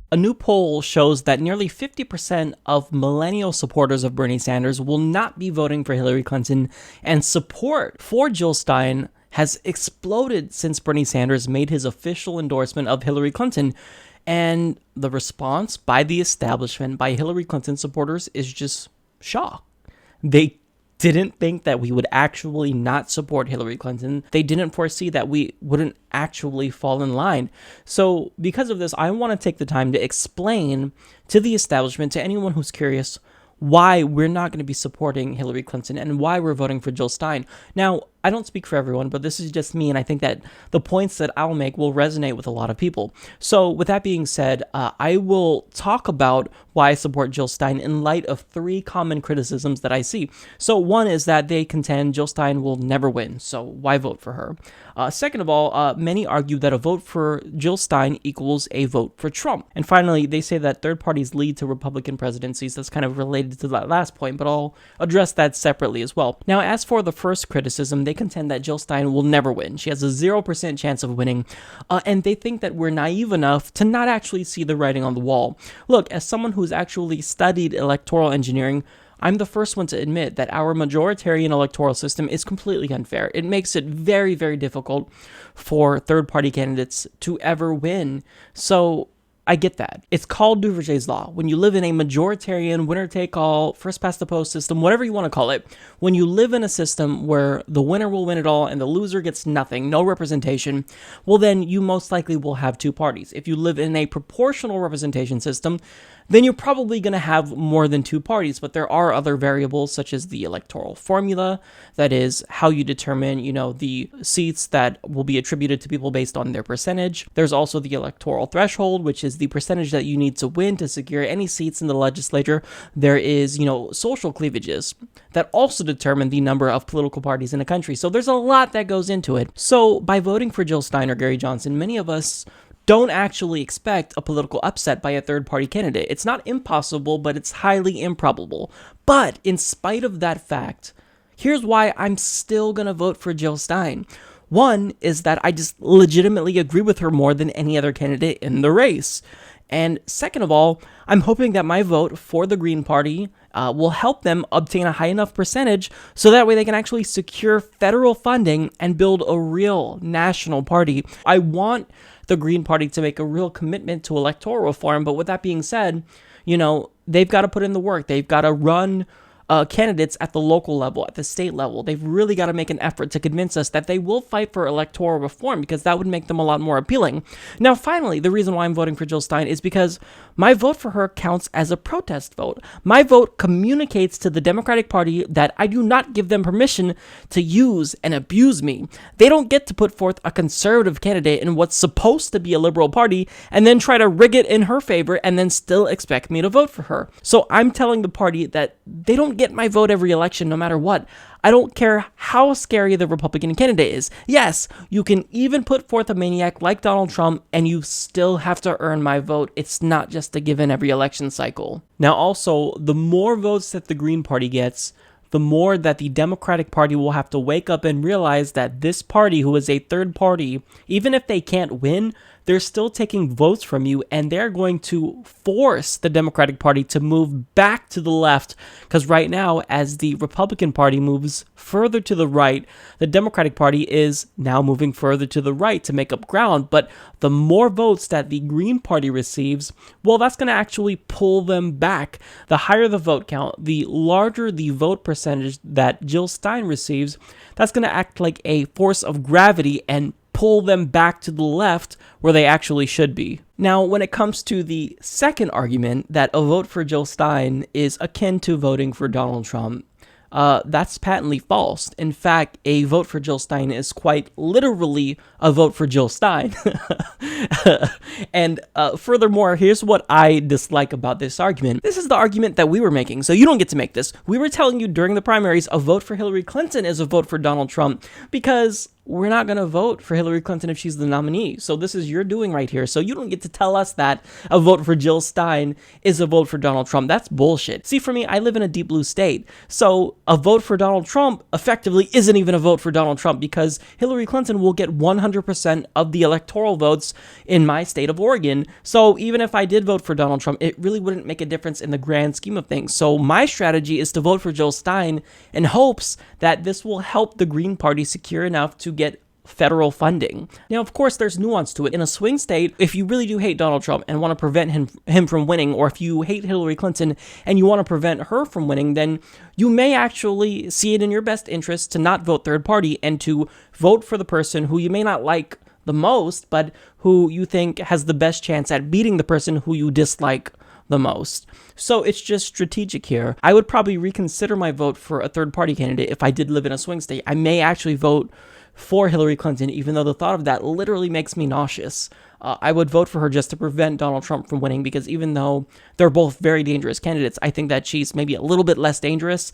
A new poll shows that nearly 50% of millennial supporters of Bernie Sanders will not be voting for Hillary Clinton, and support for Jill Stein has exploded since Bernie Sanders made his official endorsement of Hillary Clinton. And the response by the establishment, by Hillary Clinton supporters, is just shock. They didn't think that we would actually not support Hillary Clinton. They didn't foresee that we wouldn't actually fall in line. So because of this, I want to take the time to explain to the establishment, to anyone who's curious, why we're not going to be supporting Hillary Clinton and why we're voting for Jill Stein. Now, I don't speak for everyone, but this is just me, and I think that the points that I'll make will resonate with a lot of people. So with that being said, I will talk about why I support Jill Stein in light of 3 common criticisms that I see. So one is that they contend Jill Stein will never win, so why vote for her? Second of all, many argue that a vote for Jill Stein equals a vote for Trump. And finally, they say that third parties lead to Republican presidencies. That's kind of related to that last point, but I'll address that separately as well. Now, as for the first criticism, they contend that Jill Stein will never win. She has a 0% chance of winning, and they think that we're naive enough to not actually see the writing on the wall. Look, as someone who's actually studied electoral engineering, I'm the first one to admit that our majoritarian electoral system is completely unfair. It makes it very, very difficult for third-party candidates to ever win. So I get that. It's called Duverger's Law. When you live in a majoritarian, winner-take-all, first-past-the-post system, whatever you want to call it, when you live in a system where the winner will win it all and the loser gets nothing, no representation, well then you most likely will have 2 parties. If you live in a proportional representation system, then you're probably going to have more than 2 parties, but there are other variables such as the electoral formula, that is how you determine, the seats that will be attributed to people based on their percentage. There's also the electoral threshold, which is the percentage that you need to win to secure any seats in the legislature. There is, social cleavages that also determine the number of political parties in a country. So there's a lot that goes into it. So by voting for Jill Stein or Gary Johnson, many of us don't actually expect a political upset by a third-party candidate. It's not impossible, but it's highly improbable. But in spite of that fact, here's why I'm still gonna vote for Jill Stein. One is that I just legitimately agree with her more than any other candidate in the race. And second of all, I'm hoping that my vote for the Green Party will help them obtain a high enough percentage so that way they can actually secure federal funding and build a real national party. I want the Green Party to make a real commitment to electoral reform, but with that being said, they've got to put in the work. They've got to run candidates at the local level, at the state level. They've really got to make an effort to convince us that they will fight for electoral reform, because that would make them a lot more appealing. Now, finally, the reason why I'm voting for Jill Stein is because my vote for her counts as a protest vote. My vote communicates to the Democratic Party that I do not give them permission to use and abuse me. They don't get to put forth a conservative candidate in what's supposed to be a liberal party and then try to rig it in her favor and then still expect me to vote for her. So I'm telling the party that they don't get my vote every election no matter what. I don't care how scary the Republican candidate is. Yes, you can even put forth a maniac like Donald Trump and you still have to earn my vote. It's not just a given every election cycle. Now also, the more votes that the Green Party gets, the more that the Democratic Party will have to wake up and realize that this party, who is a third party, even if they can't win, they're still taking votes from you, and they're going to force the Democratic Party to move back to the left, because right now, as the Republican Party moves further to the right, the Democratic Party is now moving further to the right to make up ground, but the more votes that the Green Party receives, well, that's going to actually pull them back. The higher the vote count, the larger the vote percentage that Jill Stein receives, that's going to act like a force of gravity and pull them back to the left where they actually should be. Now, when it comes to the second argument that a vote for Jill Stein is akin to voting for Donald Trump, that's patently false. In fact, a vote for Jill Stein is quite literally a vote for Jill Stein. And furthermore, here's what I dislike about this argument. This is the argument that we were making, so you don't get to make this. We were telling you during the primaries a vote for Hillary Clinton is a vote for Donald Trump because, we're not going to vote for Hillary Clinton if she's the nominee. So this is your doing right here. So you don't get to tell us that a vote for Jill Stein is a vote for Donald Trump. That's bullshit. See, for me, I live in a deep blue state. So a vote for Donald Trump effectively isn't even a vote for Donald Trump, because Hillary Clinton will get 100% of the electoral votes in my state of Oregon. So even if I did vote for Donald Trump, it really wouldn't make a difference in the grand scheme of things. So my strategy is to vote for Jill Stein in hopes that this will help the Green Party secure enough to get federal funding. Now, of course, there's nuance to it. In a swing state, if you really do hate Donald Trump and want to prevent him from winning, or if you hate Hillary Clinton and you want to prevent her from winning, then you may actually see it in your best interest to not vote third party and to vote for the person who you may not like the most, but who you think has the best chance at beating the person who you dislike the most. So it's just strategic here. I would probably reconsider my vote for a third party candidate if I did live in a swing state. I may actually vote for Hillary Clinton, even though the thought of that literally makes me nauseous. I would vote for her just to prevent Donald Trump from winning, because even though they're both very dangerous candidates, I think that she's maybe a little bit less dangerous.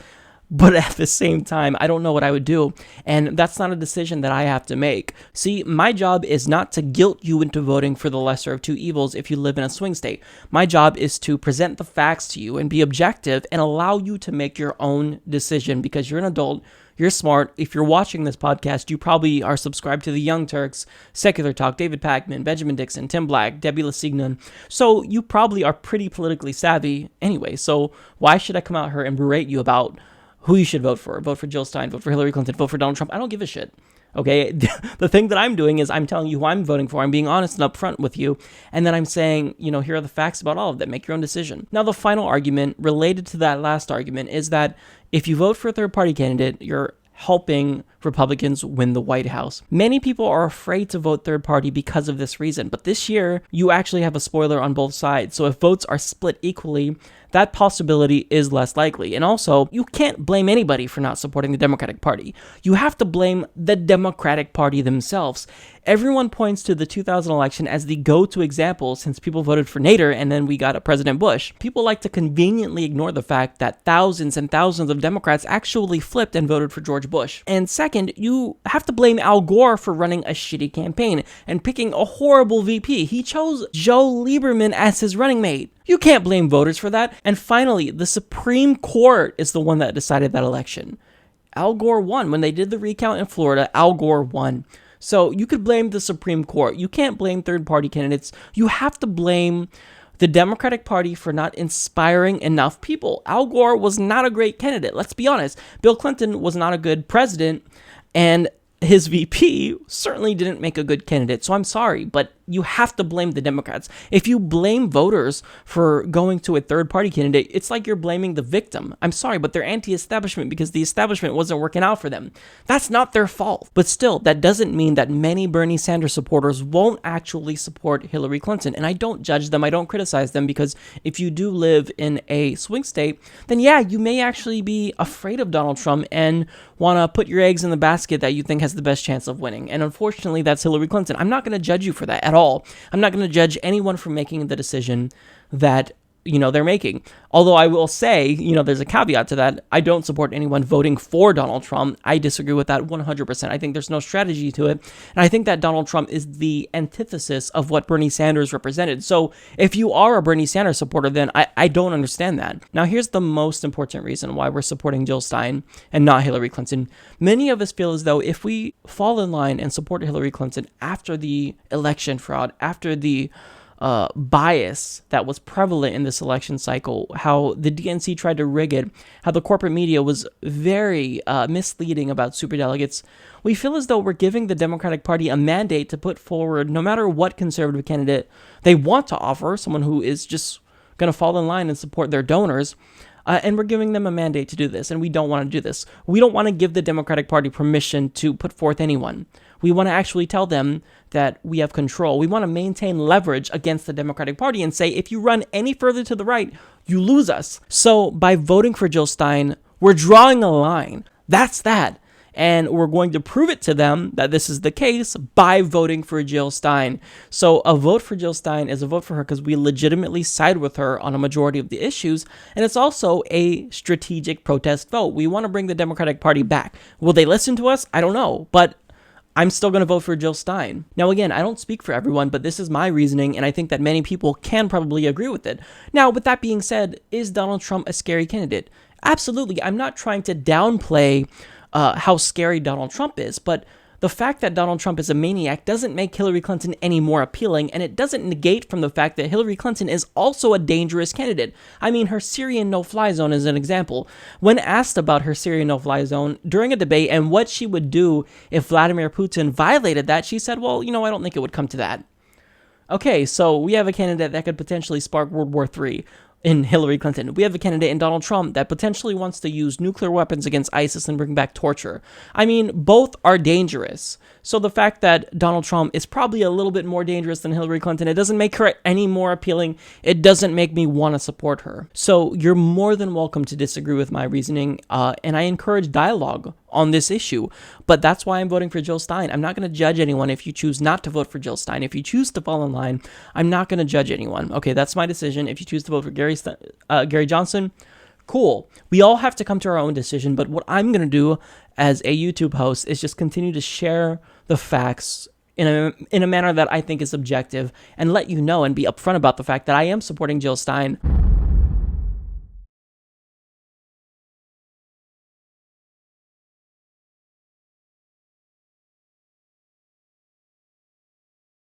But at the same time, I don't know what I would do. And that's not a decision that I have to make. See, my job is not to guilt you into voting for the lesser of two evils if you live in a swing state. My job is to present the facts to you and be objective and allow you to make your own decision, because you're an adult. You're smart. If you're watching this podcast, you probably are subscribed to the Young Turks, Secular Talk, David Pakman, Benjamin Dixon, Tim Black, Debbie Lassignon. So you probably are pretty politically savvy anyway. So why should I come out here and berate you about who you should vote for? Vote for Jill Stein, vote for Hillary Clinton, vote for Donald Trump. I don't give a shit. Okay, the thing that I'm doing is I'm telling you who I'm voting for. I'm being honest and upfront with you. And then I'm saying, here are the facts about all of them. Make your own decision. Now, the final argument related to that last argument is that if you vote for a third party candidate, you're helping Republicans win the White House. Many people are afraid to vote third party because of this reason. But this year, you actually have a spoiler on both sides. So if votes are split equally, that possibility is less likely. And also, you can't blame anybody for not supporting the Democratic Party. You have to blame the Democratic Party themselves. Everyone points to the 2000 election as the go-to example, since people voted for Nader and then we got a President Bush. People like to conveniently ignore the fact that thousands and thousands of Democrats actually flipped and voted for George Bush. And second, you have to blame Al Gore for running a shitty campaign and picking a horrible VP. He chose Joe Lieberman as his running mate. You can't blame voters for that. And finally, the Supreme Court is the one that decided that election. Al Gore won. When they did the recount in Florida, Al Gore won. So you could blame the Supreme Court. You can't blame third-party candidates. You have to blame the Democratic Party for not inspiring enough people. Al Gore was not a great candidate. Let's be honest. Bill Clinton was not a good president, and his VP certainly didn't make a good candidate. So I'm sorry, but you have to blame the Democrats. If you blame voters for going to a third-party candidate, it's like you're blaming the victim. I'm sorry, but they're anti-establishment because the establishment wasn't working out for them. That's not their fault. But still, that doesn't mean that many Bernie Sanders supporters won't actually support Hillary Clinton. And I don't judge them. I don't criticize them, because if you do live in a swing state, then yeah, you may actually be afraid of Donald Trump and want to put your eggs in the basket that you think has the best chance of winning. And unfortunately, that's Hillary Clinton. I'm not going to judge you for that at all. I'm not going to judge anyone for making the decision that they're making. Although I will say, there's a caveat to that. I don't support anyone voting for Donald Trump. I disagree with that 100%. I think there's no strategy to it. And I think that Donald Trump is the antithesis of what Bernie Sanders represented. So if you are a Bernie Sanders supporter, then I don't understand that. Now, here's the most important reason why we're supporting Jill Stein and not Hillary Clinton. Many of us feel as though if we fall in line and support Hillary Clinton after the election fraud, after the bias that was prevalent in this election cycle, how the DNC tried to rig it, how the corporate media was very misleading about superdelegates, we feel as though we're giving the Democratic Party a mandate to put forward no matter what conservative candidate they want to offer, someone who is just going to fall in line and support their donors. And we're giving them a mandate to do this, and we don't want to do this. We don't want to give the Democratic Party permission to put forth anyone. We want to actually tell them that we have control. We want to maintain leverage against the Democratic Party and say, if you run any further to the right, you lose us. So by voting for Jill Stein, we're drawing a line. That's that. And we're going to prove it to them that this is the case by voting for Jill Stein. So a vote for Jill Stein is a vote for her because we legitimately side with her on a majority of the issues. And it's also a strategic protest vote. We want to bring the Democratic Party back. Will they listen to us? I don't know. But I'm still going to vote for Jill Stein. Now, again, I don't speak for everyone, but this is my reasoning, and I think that many people can probably agree with it. Now, with that being said, is Donald Trump a scary candidate? Absolutely. I'm not trying to downplay how scary Donald Trump is, but the fact that Donald Trump is a maniac doesn't make Hillary Clinton any more appealing, and it doesn't negate from the fact that Hillary Clinton is also a dangerous candidate. I mean, her Syrian no-fly zone is an example. When asked about her Syrian no-fly zone during a debate and what she would do if Vladimir Putin violated that, she said, well, I don't think it would come to that. Okay, so we have a candidate that could potentially spark World War III. In Hillary Clinton. We have a candidate in Donald Trump that potentially wants to use nuclear weapons against ISIS and bring back torture. I mean, both are dangerous. So the fact that Donald Trump is probably a little bit more dangerous than Hillary Clinton, it doesn't make her any more appealing. It doesn't make me want to support her. So you're more than welcome to disagree with my reasoning, and I encourage dialogue on this issue. But that's why I'm voting for Jill Stein. I'm not going to judge anyone if you choose not to vote for Jill Stein. If you choose to fall in line, I'm not going to judge anyone. Okay, that's my decision. If you choose to vote for Gary Johnson, cool. We all have to come to our own decision, but what I'm going to do as a YouTube host is just continue to share the facts in a manner that I think is objective and let you know and be upfront about the fact that I am supporting Jill Stein.